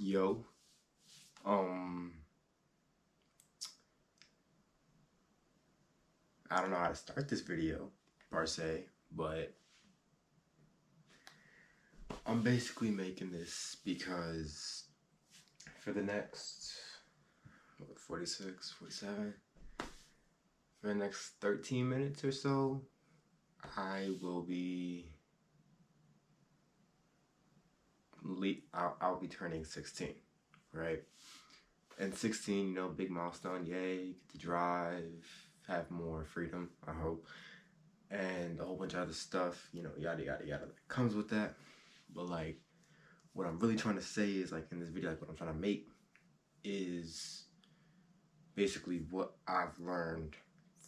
Yo, um, I don't know how to start this video per se, but I'm basically making this because for the next 46, 47, for the next 13 minutes or so, I will be I'll be turning 16, right? And 16, big milestone, yay, get to drive, have more freedom, I hope, and a whole bunch of other stuff, yada yada yada that comes with that. But like, what I'm really trying to say is, like, in this video, like, what I'm trying to make is basically what I've learned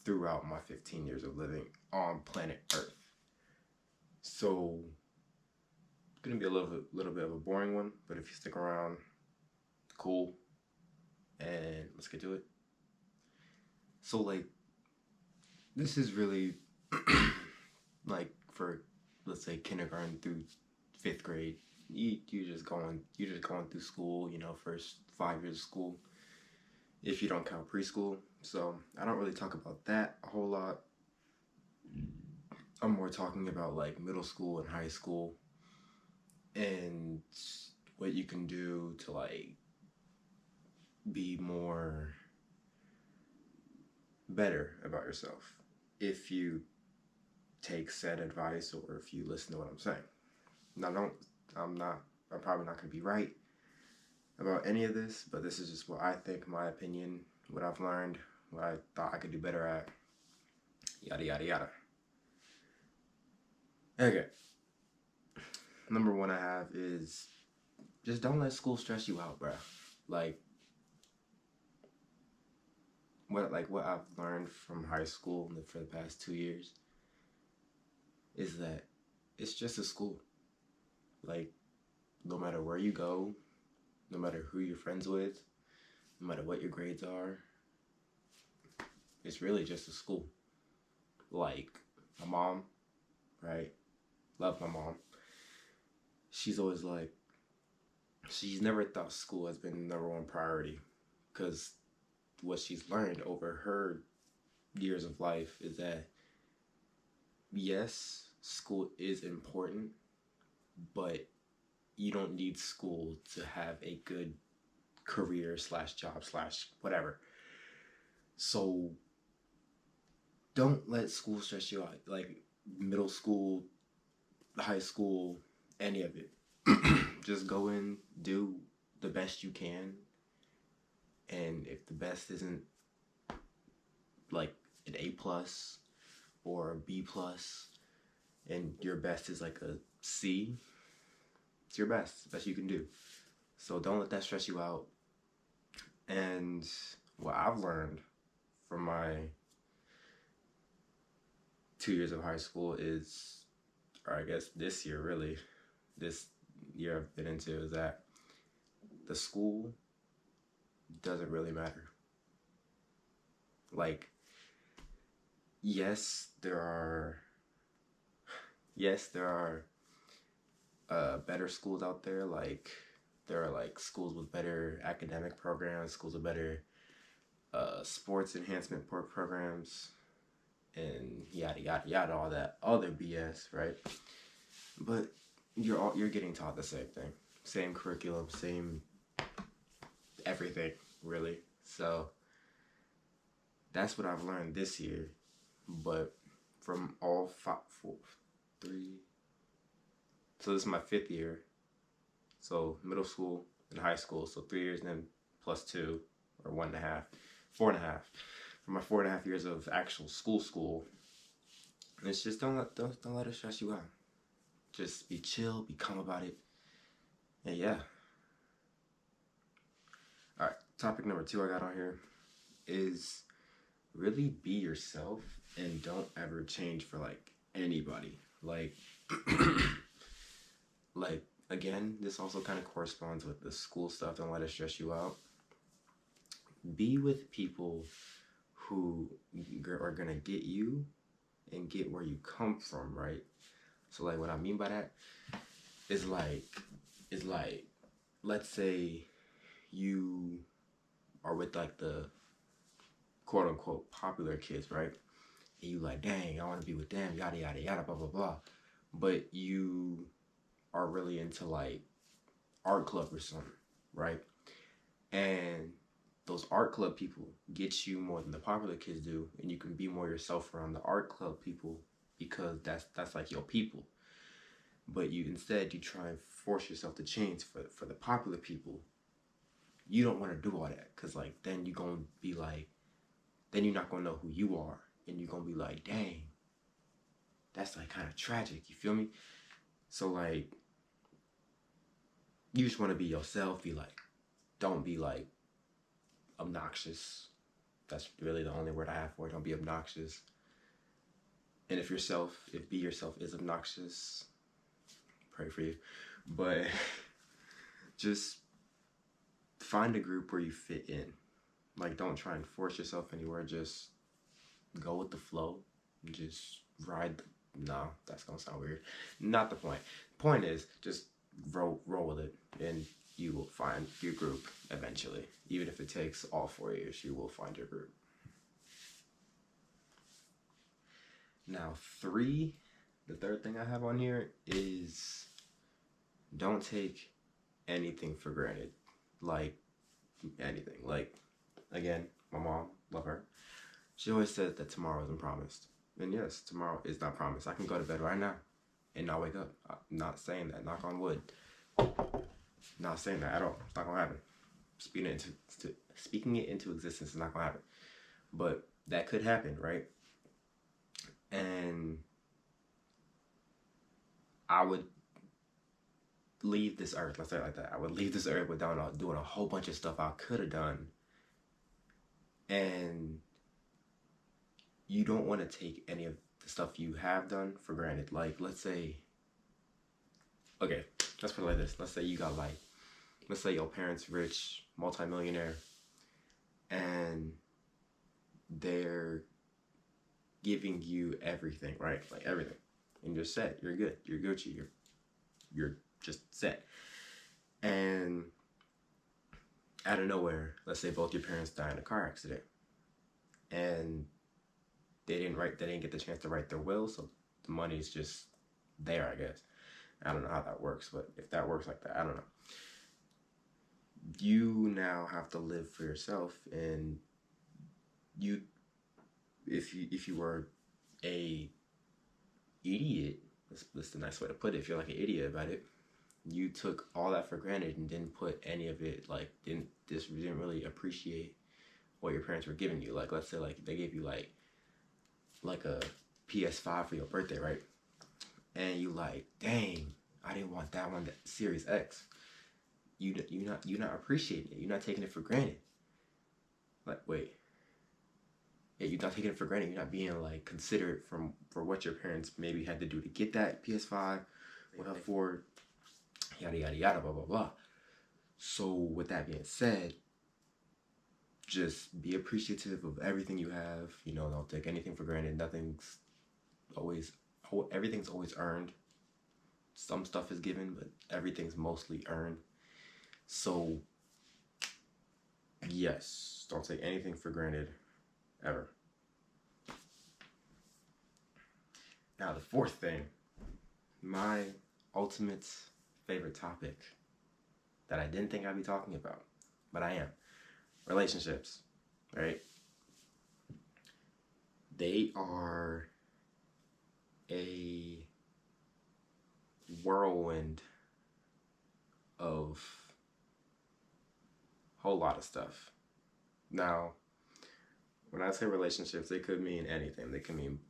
throughout my 15 years of living on planet Earth. So it's gonna be a little bit of a boring one, but if you stick around, cool. And let's get to it. So like, this is really like for, let's say, kindergarten through 5th grade. You're just going through school, first 5 years of school, if you don't count preschool. So I don't really talk about that a whole lot. I'm more talking about like middle school and high school and what you can do to like be more better about yourself if you take said advice or if you listen to what I'm saying. Now, I'm probably not going to be right about any of this, but this is just what I think, my opinion, what I've learned, what I thought I could do better at, yada yada yada. Okay. Number one I have is just don't let school stress you out, bro. Like what I've learned from high school for the past 2 years is that it's just a school. Like, no matter where you go, no matter who you're friends with, no matter what your grades are, it's really just a school. Like, my mom, right? Love my mom. She's always like, she's never thought school has been the number one priority, because what she's learned over her years of life is that, yes, school is important, but you don't need school to have a good career / job / whatever. So don't let school stress you out. Like middle school, high school, any of it. Just go in, do the best you can. And if the best isn't like an A+ or a B+, and your best is like a C, it's your best you can do. So don't let that stress you out. And what I've learned from my 2 years of high school is, or I guess this year I've been into, is that the school doesn't really matter. Like, yes, there are better schools out there. Like, there are like schools with better academic programs, schools with better sports enhancement programs, and yada yada yada, all that other BS, right? But you're getting taught the same thing, same curriculum, same everything, really. So that's what I've learned this year. But from all 3, so this is my 5th year. So middle school and high school, so 3 years, and then +2 or 1.5, 4.5. For my 4.5 years of actual school, and it's just don't let it stress you out. Just be chill, be calm about it, and yeah. All right, topic number 2 I got on here is really be yourself and don't ever change for like anybody. Like, like, again, this also kind of corresponds with the school stuff. Don't let it stress you out. Be with people who are gonna get you and get where you come from, right? So like, what I mean by that is like let's say you are with like the quote unquote popular kids, right? And you like, dang, I want to be with them, yada yada yada, blah blah blah. But you are really into like art club or something, right? And those art club people get you more than the popular kids do, and you can be more yourself around the art club people because that's like your people. But you instead you try and force yourself to change for the popular people. You don't want to do all that because like then you're gonna be like, then you're not gonna know who you are, and you're gonna be like, dang, that's like kind of tragic. You feel me? So like you just want to be yourself. Be like, don't be like obnoxious. That's really the only word I have for it. Don't be obnoxious. And if be yourself is obnoxious, pray for you. But just find a group where you fit in. Like, don't try and force yourself anywhere. Just go with the flow. Just ride. No, that's gonna sound weird. Not the point. Point is just roll with it, and you will find your group eventually. Even if it takes all 4 years, you will find your group. Now, the third thing I have on here is don't take anything for granted. Like, anything. Like, again, my mom, love her. She always said that tomorrow isn't promised. And yes, tomorrow is not promised. I can go to bed right now and not wake up. I'm not saying that, knock on wood. Not saying that at all. It's not gonna happen. Speaking it into existence is not gonna happen. But that could happen, right? And I would leave this earth, let's say it like that. I would leave this earth without doing a whole bunch of stuff I could have done. And you don't want to take any of the stuff you have done for granted. Like, let's say, okay, let's put it like this. Let's say you got like, let's say your parents rich, multimillionaire, and they're giving you everything, right? Like everything. And you're set. You're good. You're Gucci. You're just set. And out of nowhere, let's say both your parents die in a car accident. And they didn't get the chance to write their will, so the money's just there, I guess. I don't know how that works, but if that works like that, I don't know. You now have to live for yourself, and if you were a idiot, that's the nice way to put it. If you're like an idiot about it, you took all that for granted and didn't put any of it, like didn't really appreciate what your parents were giving you. Like, let's say like they gave you like a PS5 for your birthday, right? And you like, dang, I didn't want that one, that Series X. You're not appreciating it. You're not taking it for granted. Like, wait. Yeah, you're not taking it for granted. You're not being like considerate for what your parents maybe had to do to get that PS5, what up for, yada yada yada, blah blah blah. So with that being said, just be appreciative of everything you have. You know, don't take anything for granted. Everything's always earned. Some stuff is given, but everything's mostly earned. So yes, don't take anything for granted, ever. Now the fourth thing, my ultimate favorite topic that I didn't think I'd be talking about, but I am. Relationships, right? They are a whirlwind of a whole lot of stuff. Now, when I say relationships, they could mean anything. They could mean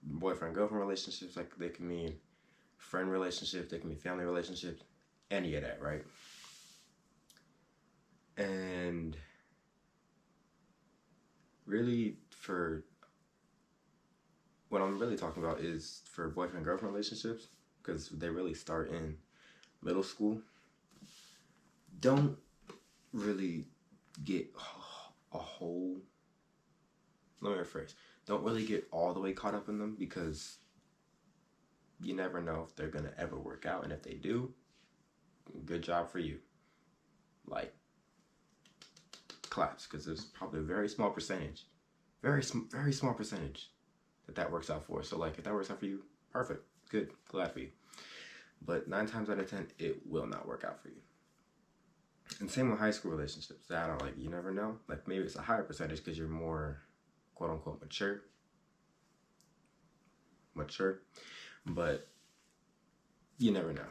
boyfriend-girlfriend relationships, like they can mean friend relationships, they can mean family relationships, any of that, right? And really, for what I'm really talking about is for boyfriend-girlfriend relationships, because they really start in middle school. Don't really get a whole, let me rephrase, don't really get all the way caught up in them, because you never know if they're gonna ever work out, and if they do, good job for you. Like, claps, because there's probably a very small percentage, very small percentage that works out for. So like, if that works out for you, perfect, good, glad for you. But 9 times out of 10, it will not work out for you. And same with high school relationships. That are like, you never know. Like maybe it's a higher percentage because you're more, quote unquote, mature. But you never know.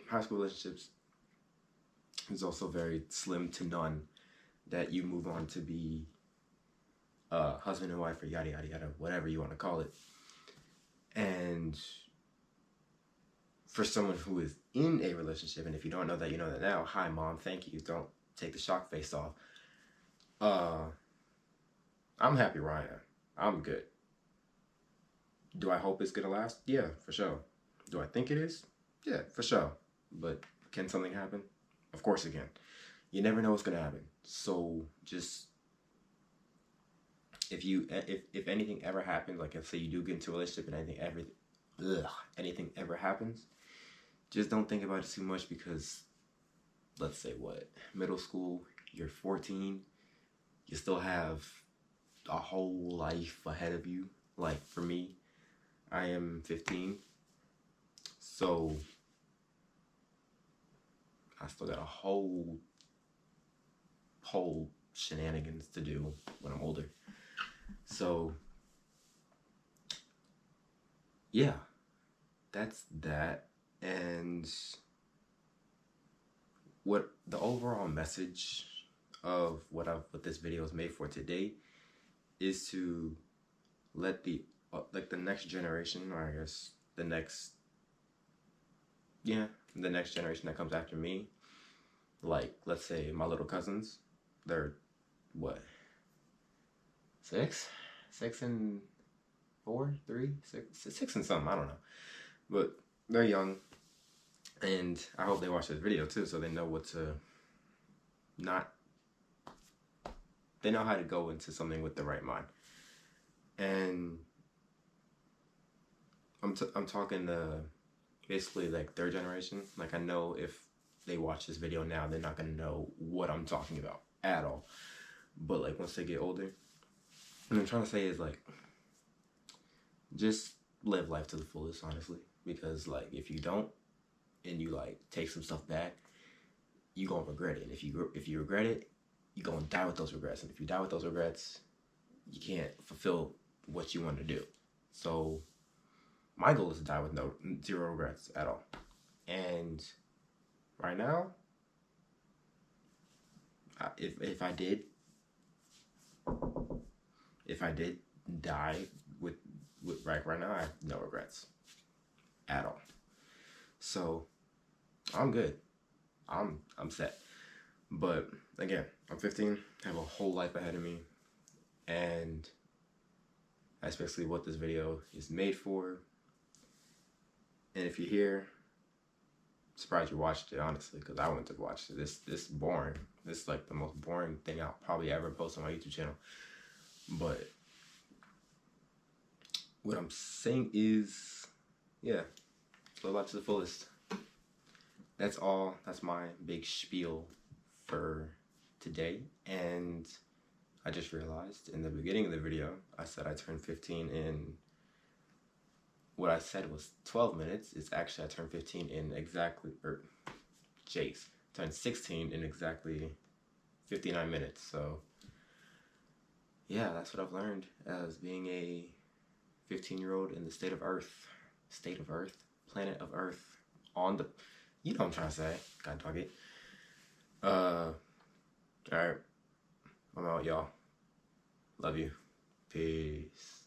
High school relationships is also very slim to none that you move on to be husband and wife or yada yada yada, whatever you want to call it. And for someone who is in a relationship, and if you don't know that, you know that now. Hi, mom. Thank you. Don't take the shock face off. I'm happy where I am. I'm good. Do I hope it's gonna last? Yeah, for sure. Do I think it is? Yeah, for sure. But can something happen? Of course it can. You never know what's gonna happen. So just if anything ever happens, like if say you do get into a relationship and anything ever happens, just don't think about it too much, because let's say middle school, you're 14, you still have a whole life ahead of you. Like for me, I am 15, so I still got a whole shenanigans to do when I'm older. So yeah, that's that. And what the overall message of what this video is made for today is to let the next generation, or I guess the next generation that comes after me, like let's say my little cousins, they're what, 6 and 4, 3, 6 and something, I don't know, but they're young, and I hope they watch this video too, so they know they know how to go into something with the right mind. And I'm talking basically like their generation. Like I know if they watch this video now, they're not gonna know what I'm talking about at all. But like once they get older, what I'm trying to say is like, just live life to the fullest, honestly. Because like if you don't, and you like take some stuff back, you gonna regret it. And if you regret it, you gonna die with those regrets. And if you die with those regrets, you can't fulfill what you want to do. So my goal is to die with zero regrets at all. And right now, if I did die with right now, I have no regrets at all. So I'm good. I'm set. But again, I'm 15, I have a whole life ahead of me, and that's basically what this video is made for. And if you're here, I'm surprised you watched it, honestly, because I wouldn't have watched it. This boring. This is like the most boring thing I'll probably ever post on my YouTube channel. But what I'm saying is, yeah, live life to the fullest. That's all. That's my big spiel for today. And I just realized in the beginning of the video, I said I turned 15 in, what I said was 12 minutes. It's actually I turned 15 in exactly, turned 16 in exactly 59 minutes. So yeah, that's what I've learned as being a 15-year-old in the state of Earth, planet of Earth, on the, you know what I'm trying to say, God dog it. Alright, I'm out, y'all. Love you. Peace.